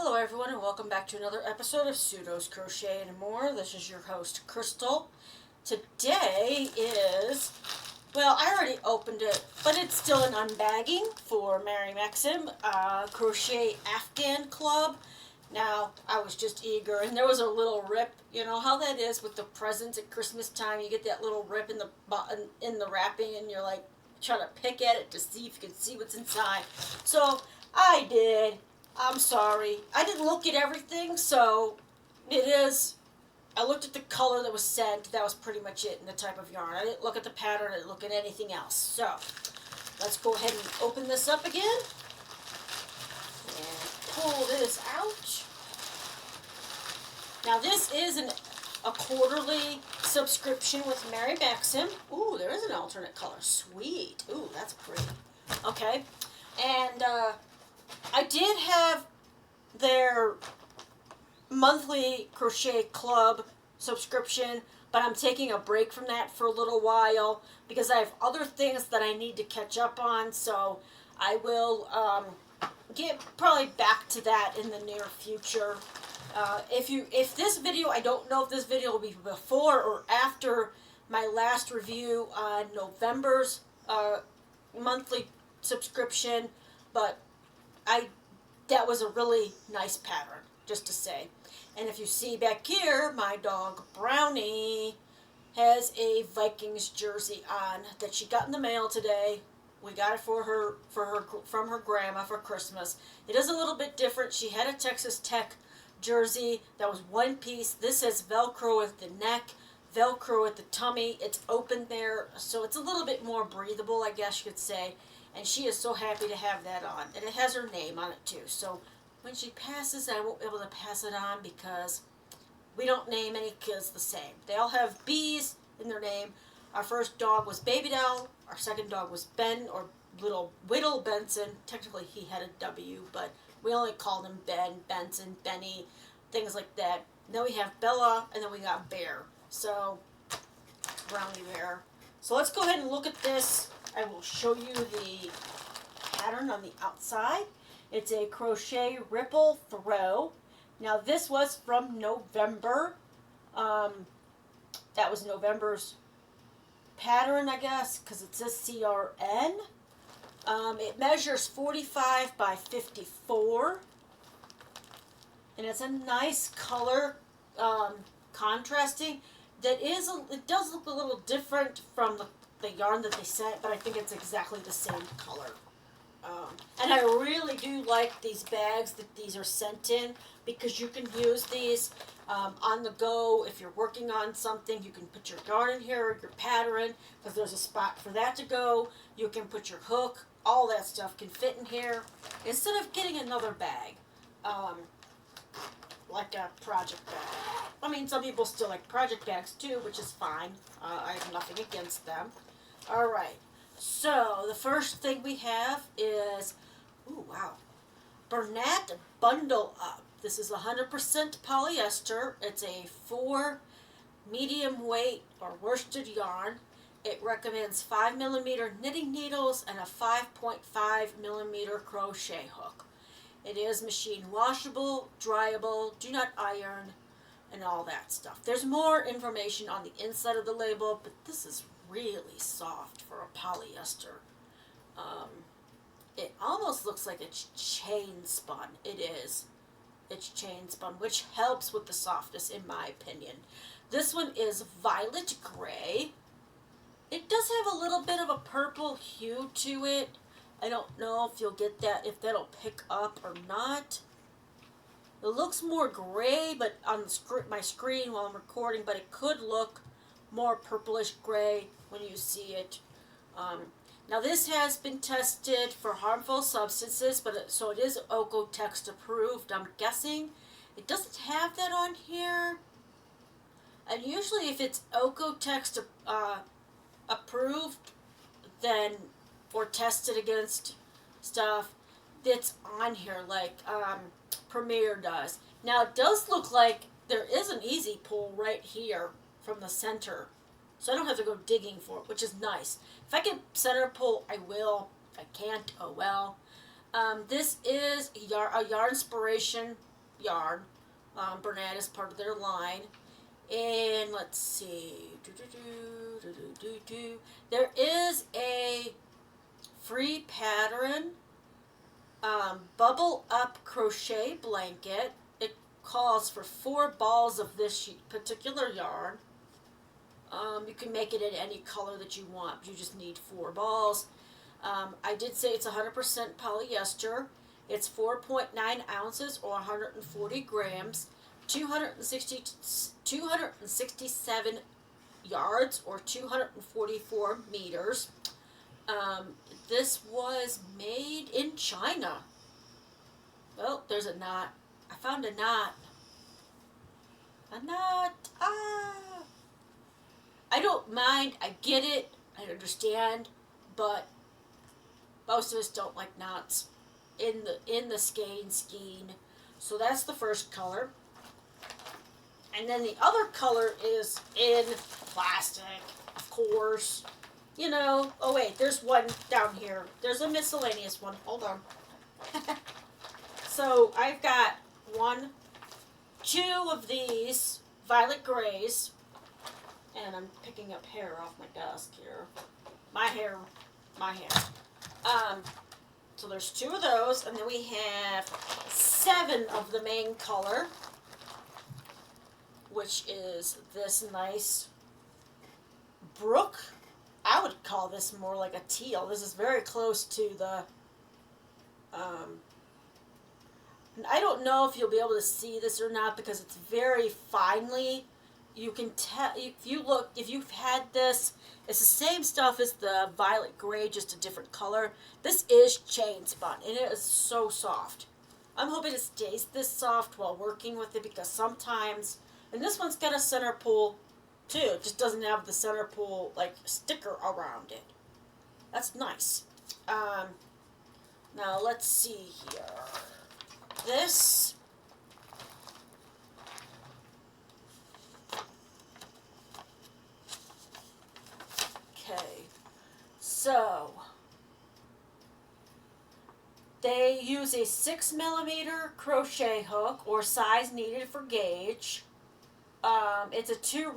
Hello everyone and welcome back to another episode of Pseudo's Crochet and More. This is your host Crystal. Today is, well, I already opened it, but it's still an unbagging for Mary Maxim, Crochet Afghan Club. Now, I was just eager and there was a little rip. You know how that is with the presents at Christmas time. You get that little rip in the wrapping and you're like trying to pick at it to see if you can see what's inside. So I did. I'm sorry. I didn't look at everything, so it is. I looked at the color that was sent. That was pretty much it, and the type of yarn. I didn't look at the pattern. I didn't look at anything else. So let's go ahead and open this up again and pull this out. Now this is a quarterly subscription with Mary Maxim. Ooh, there is an alternate color. Sweet. Ooh, that's pretty. Okay, and I did have their monthly crochet club subscription, but I'm taking a break from that for a little while because I have other things that I need to catch up on, so I will get probably back to that in the near future. If this video, I don't know if this video will be before or after my last review on November's monthly subscription, but that was a really nice pattern, just to say. And if you see back here, my dog Brownie has a Vikings jersey on that she got in the mail today. We got it from her grandma for Christmas. It is a little bit different. She had a Texas Tech jersey that was one piece. This has Velcro at the neck, Velcro at the tummy. It's open there, so it's a little bit more breathable, I guess you could say. And she is so happy to have that on. And it has her name on it too. So when she passes, I won't be able to pass it on because we don't name any kids the same. They all have B's in their name. Our first dog was Baby Doll. Our second dog was Ben, or Little Whittle Benson. Technically he had a W, but we only called him Ben, Benson, Benny, things like that. And then we have Bella, and then we got Bear. So, Brownie Bear. So let's go ahead and look at this. I will show you the pattern on the outside. It's a crochet ripple throw. Now this was from November. That was November's pattern, I guess, because it says CRN. It measures 45 by 54. And it's a nice color, contrasting. It does look a little different from the yarn that they sent, but I think it's exactly the same color. And I really do like these bags that these are sent in, because you can use these on the go. If you're working on something, you can put your yarn in here, your pattern, because there's a spot for that to go. You can put your hook, all that stuff can fit in here, instead of getting another bag, like a project bag. I mean, some people still like project bags too, which is fine. I have nothing against them. Alright, so the first thing we have is, ooh, wow, Bernat Bundle Up. This is 100% polyester. It's a 4 medium weight or worsted yarn. It recommends 5mm knitting needles and a 5.5mm crochet hook. It is machine washable, dryable, do not iron, and all that stuff. There's more information on the inside of the label, but this is really soft for a polyester. It almost looks like it's chain spun. It is. It's chain spun, which helps with the softness in my opinion. This one is violet gray. It does have a little bit of a purple hue to it. I don't know if you'll get that, if that'll pick up or not. It looks more gray, but on my screen while I'm recording, but it could look more purplish gray when you see it. Now this has been tested for harmful substances, so it is Okotext approved, I'm guessing. It doesn't have that on here. And usually if it's Okotext approved, then, or tested against stuff, that's on here, like Premier does. Now it does look like there is an easy pull right here from the center, so I don't have to go digging for it, which is nice. If I can center pull, I will. If I can't, oh well. This is a Yarnspiration yarn. Bernat is part of their line. And let's see. There is a free pattern, bubble up crochet blanket. It calls for 4 balls of this particular yarn. You can make it in any color that you want. You just need 4 balls. I did say it's 100% polyester. It's 4.9 ounces or 140 grams. 267 yards or 244 meters. This was made in China. Oh, there's a knot. I found a knot. A knot. Ah. I don't mind. I get it. I understand. But most of us don't like knots in the skein. So that's the first color. And then the other color is in plastic, of course. You know, oh wait, there's one down here. There's a miscellaneous one. Hold on. So I've got 2 of these violet grays. And I'm picking up hair off my desk here. My hair. So there's 2 of those, and then we have 7 of the main color, which is this nice brook. I would call this more like a teal. This is very close to the, I don't know if you'll be able to see this or not because it's very finely. You can tell, if you've had this, it's the same stuff as the violet gray, just a different color. This is chain spun, and it is so soft. I'm hoping it stays this soft while working with it because sometimes, and this one's got a center pull too. It just doesn't have the center pull like sticker around it. That's nice. Now let's see here. This. Okay. So they use a 6mm crochet hook or size needed for gauge. It's a 2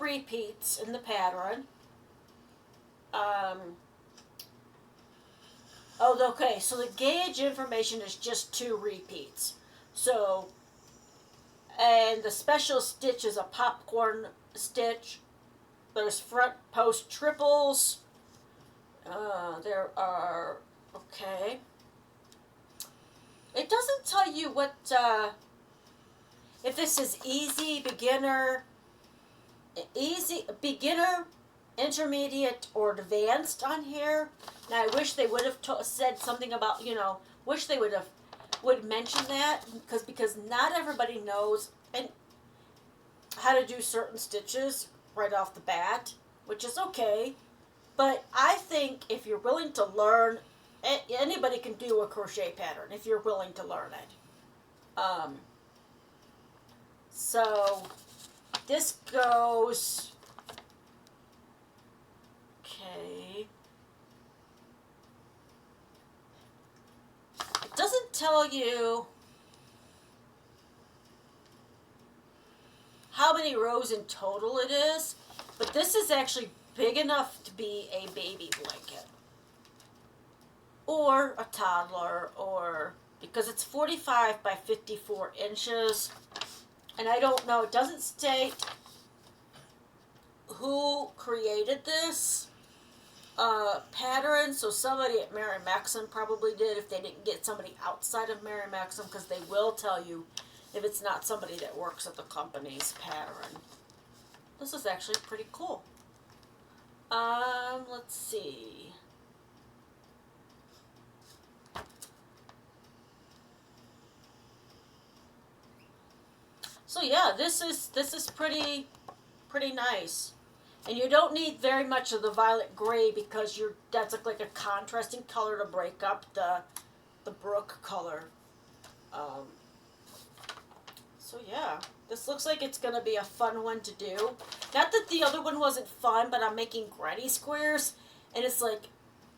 repeats in the pattern. Okay, so the gauge information is just 2 repeats. So, and the special stitch is a popcorn stitch. There's front post triples. There are, okay. It doesn't tell you what, if this is easy, beginner, intermediate, or advanced on here. Now, I wish they would have said something about, wish they would mention that, because not everybody knows how to do certain stitches right off the bat, which is okay. But I think if you're willing to learn, anybody can do a crochet pattern if you're willing to learn it. So this goes, okay. It doesn't tell you how many rows in total it is, but this is actually big enough to be a baby blanket or a toddler, or because it's 45 by 54 inches. And I don't know, it doesn't state who created this pattern, so somebody at Mary Maxim probably did if they didn't get somebody outside of Mary Maxim, because they will tell you if it's not somebody that works at the company's pattern. This is actually pretty cool. Let's see. So yeah, this is pretty nice. And you don't need very much of the violet gray because that's like a contrasting color to break up the brook color. So yeah, this looks like it's gonna be a fun one to do. Not that the other one wasn't fun, but I'm making granny squares, and it's like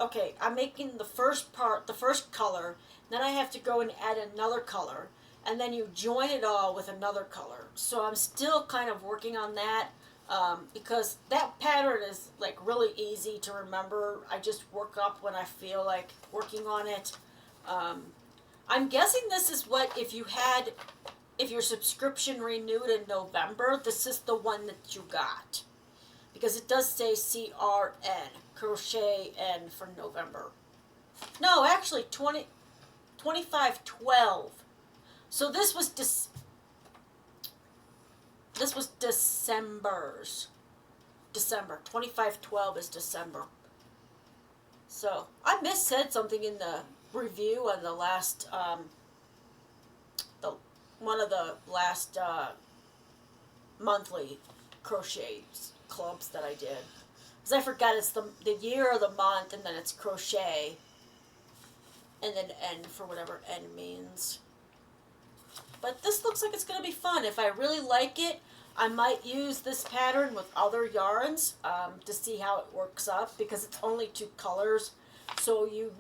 okay, I'm making the first part, the first color, then I have to go and add another color, and then you join it all with another color. So I'm still kind of working on that, because that pattern is like really easy to remember. I just work up when I feel like working on it. I'm guessing this is what, if your subscription renewed in November, this is the one that you got. Because it does say CRN, Crochet N for November. No, actually 2512. So this was December's. December. 2512 is December. So I missaid something in the review on the last one of the last monthly crochet clubs that I did. Because I forgot it's the year or the month, and then it's crochet, and then N for whatever N means. But this looks like it's going to be fun. If I really like it, I might use this pattern with other yarns to see how it works up, because it's only 2 colors. So you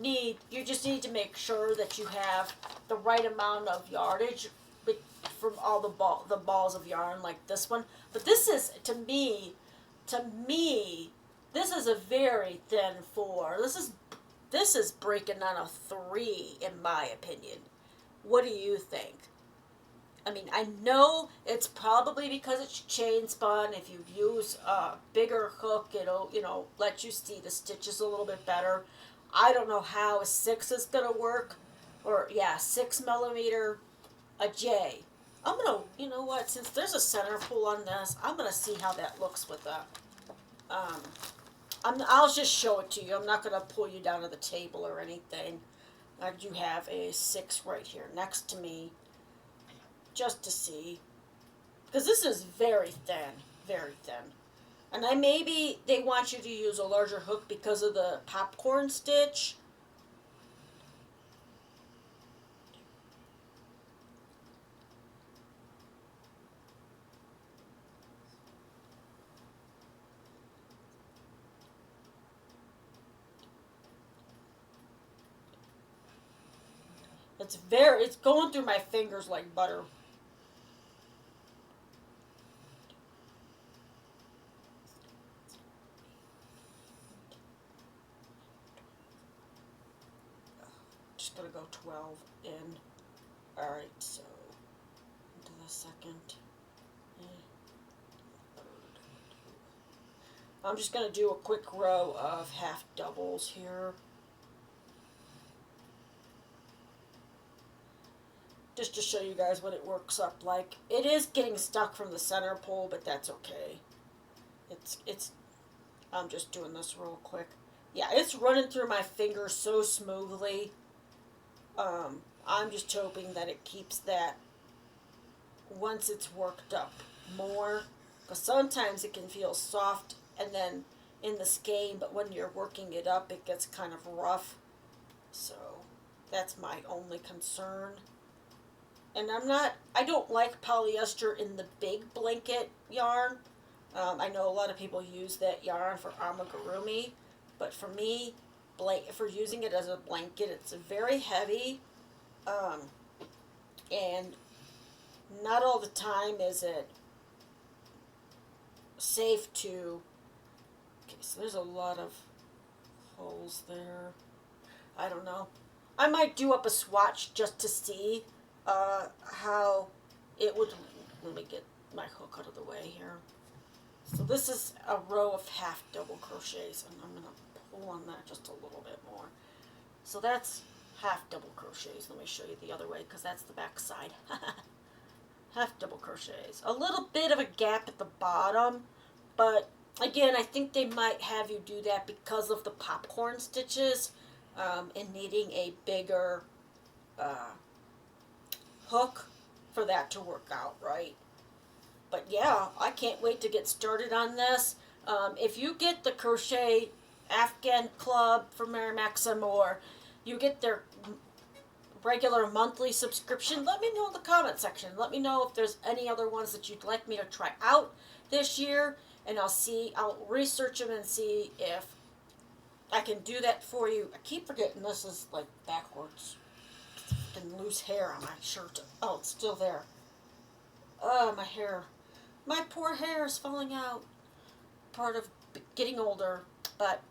just need to make sure that you have the right amount of yardage from all the balls of yarn like this one. But this is, to me, this is a very thin 4. This is breaking on a 3, in my opinion. What do you think? I mean, I know it's probably because it's chain spun. If you use a bigger hook, it'll, let you see the stitches a little bit better. I don't know how a 6 is going to work. Or, 6 millimeter, a J. I'm going to, you know what, since there's a center pull on this, I'm going to see how that looks with a, I'll just show it to you. I'm not going to pull you down to the table or anything. I do have a 6 right here next to me, just to see. Because this is very thin, very thin. And maybe they want you to use a larger hook because of the popcorn stitch. It's going through my fingers like butter. Just gonna go 12 in. Alright, so into the second. Third. I'm just gonna do a quick row of half doubles here. Just to show you guys what it works up like. It is getting stuck from the center pole, but that's okay. I'm just doing this real quick. Yeah, it's running through my fingers so smoothly. I'm just hoping that it keeps that once it's worked up more. Because sometimes it can feel soft and then in the skein, but when you're working it up, it gets kind of rough. So that's my only concern. And I don't like polyester in the big blanket yarn. I know a lot of people use that yarn for amigurumi, but for me, for using it as a blanket, it's very heavy, and not all the time is it safe to. Okay, so there's a lot of holes there. I don't know. I might do up a swatch just to see how it would. Let me get my hook out of the way here. So this is a row of half double crochets, and I'm going to pull on that just a little bit more. So that's half double crochets. Let me show you the other way, because that's the back side. Half double crochets. A little bit of a gap at the bottom, but again, I think they might have you do that because of the popcorn stitches, and needing a bigger hook for that to work out right. But yeah, I can't wait to get started on this. If you get the Crochet Afghan Club from Mary Maxim, or you get their regular monthly subscription, let me know in the comment section. Let me know if there's any other ones that you'd like me to try out this year, and I'll research them and see if I I can do that for you. I keep forgetting this is like backwards. And loose hair on my shirt. Oh, it's still there. Oh, my hair. My poor hair is falling out. Part of getting older. But,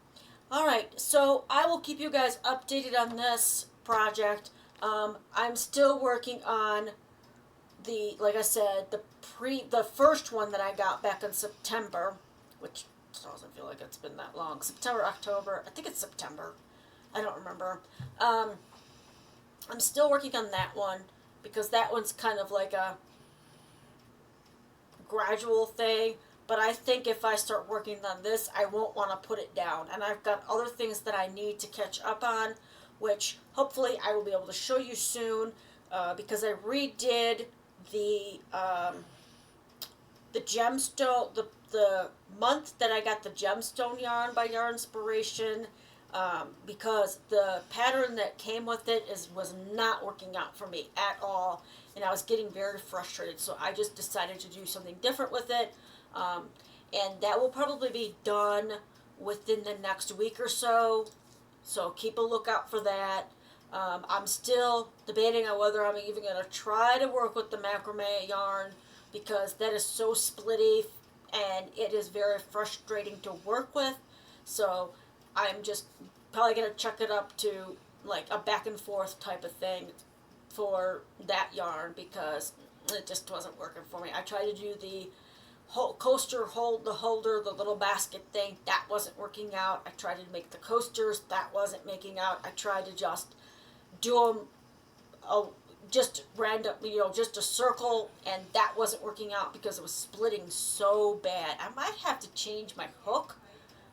alright. So, I will keep you guys updated on this project. I'm still working on like I said, the first one that I got back in September, which doesn't feel like it's been that long. September, October. I think it's September. I don't remember. I'm still working on that one because that one's kind of like a gradual thing. But I think if I start working on this, I won't want to put it down. And I've got other things that I need to catch up on, which hopefully I will be able to show you soon because I redid the gemstone, the month that I got the gemstone yarn by Yarn Inspiration. Because the pattern that came with it was not working out for me at all, and I was getting very frustrated, so I just decided to do something different with it, and that will probably be done within the next week or so keep a lookout for that. I'm still debating on whether I'm even going to try to work with the macrame yarn, because that is so splitty, and it is very frustrating to work with, so I'm just probably going to chuck it up to like a back and forth type of thing for that yarn because it just wasn't working for me. I tried to do the coaster holder, the little basket thing. That wasn't working out. I tried to make the coasters. That wasn't making out. I tried to just do them just random, just a circle, and that wasn't working out because it was splitting so bad. I might have to change my hook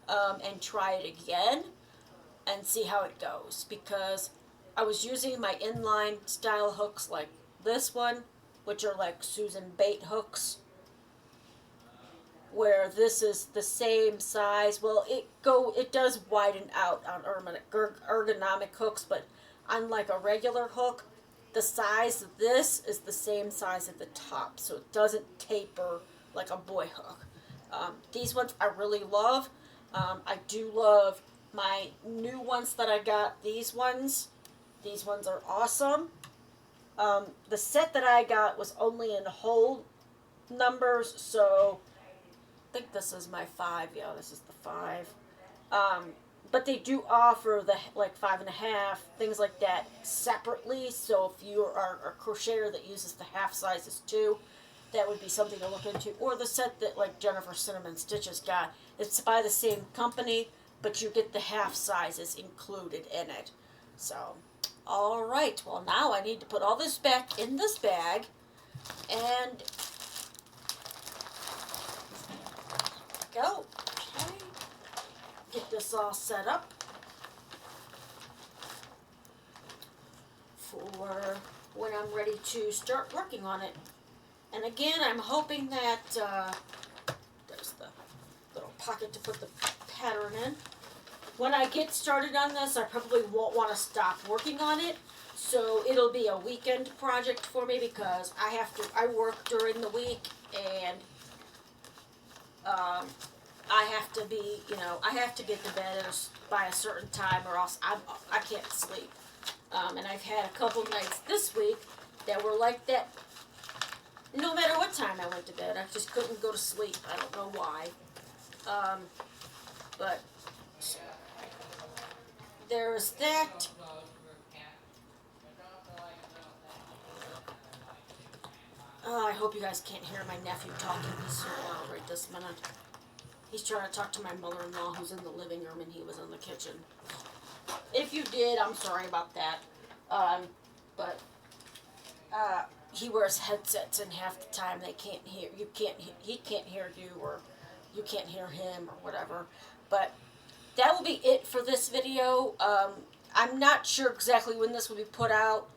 and try it again and see how it goes, because I was using my inline style hooks like this one, which are like Susan Bate hooks, where this is the same size. Well, it does widen out on ergonomic hooks, but on like a regular hook, the size of this is the same size at the top, so it doesn't taper like a boy hook. These ones I really love. I do love my new ones that I got. These ones are awesome. The set that I got was only in whole numbers, so I think this is my 5. Yeah, this is the 5. But they do offer the like 5.5, things like that separately. So if you are a crocheter that uses the half sizes too, that would be something to look into. Or the set that like Jennifer Cinnamon Stitches got. It's by the same company, but you get the half sizes included in it. So, all right. Well, now I need to put all this back in this bag, and go. Okay. Get this all set up for when I'm ready to start working on it. And again, I'm hoping that there's the little pocket to put the pattern in. When I get started on this, I probably won't want to stop working on it. So it'll be a weekend project for me because I work during the week, and I have to be, I have to get to bed by a certain time, or else I can't sleep. And I've had a couple nights this week that were like that. No matter what time I went to bed, I just couldn't go to sleep. I don't know why. But there's that. I hope you guys can't hear my nephew talking. He's so loud right this minute. He's trying to talk to my mother-in-law who's in the living room, and he was in the kitchen. If you did, I'm sorry about that. But he wears headsets, and half the time they can't hear. He can't hear you, or you can't hear him, or whatever. But that will be it for this video. I'm not sure exactly when this will be put out.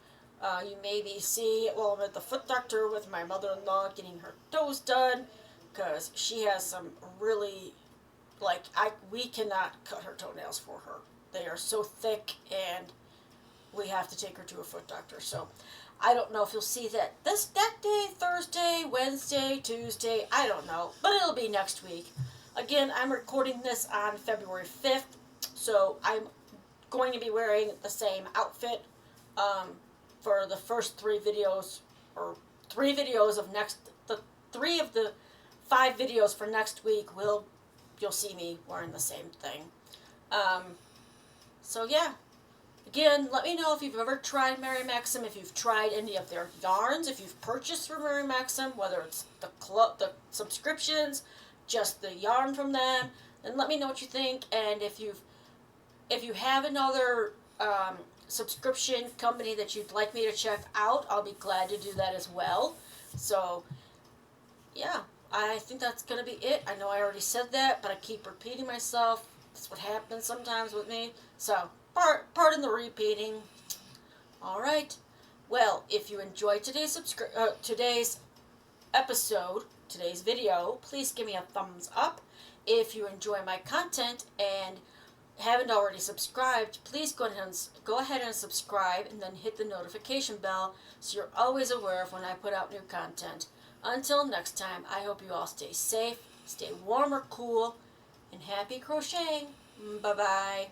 You maybe see it while I'm at the foot doctor with my mother-in-law getting her toes done, because she has some really, we cannot cut her toenails for her. They are so thick, and we have to take her to a foot doctor. So I don't know if you'll see that that day, Thursday, Wednesday, Tuesday, I don't know, but it'll be next week. Again, I'm recording this on February 5th, So I'm going to be wearing the same outfit for the first 3 videos, or 3 videos of the 3 of the 5 videos for next week. You'll see me wearing the same thing. So yeah. Again, let me know if you've ever tried Mary Maxim, if you've tried any of their yarns, if you've purchased from Mary Maxim, whether it's the subscriptions, just the yarn from them, and let me know what you think. And if you have another subscription company that you'd like me to check out, I'll be glad to do that as well. So yeah, I think that's gonna be it. I know I already said that, but I keep repeating myself. That's what happens sometimes with me. So pardon the repeating. All right. Well, if you enjoyed today's episode, today's video, please give me a thumbs up. If you enjoy my content and haven't already subscribed, please go ahead and subscribe, and then hit the notification bell so you're always aware of when I put out new content. Until next time, I hope you all stay safe, stay warm or cool, and happy crocheting. Bye-bye.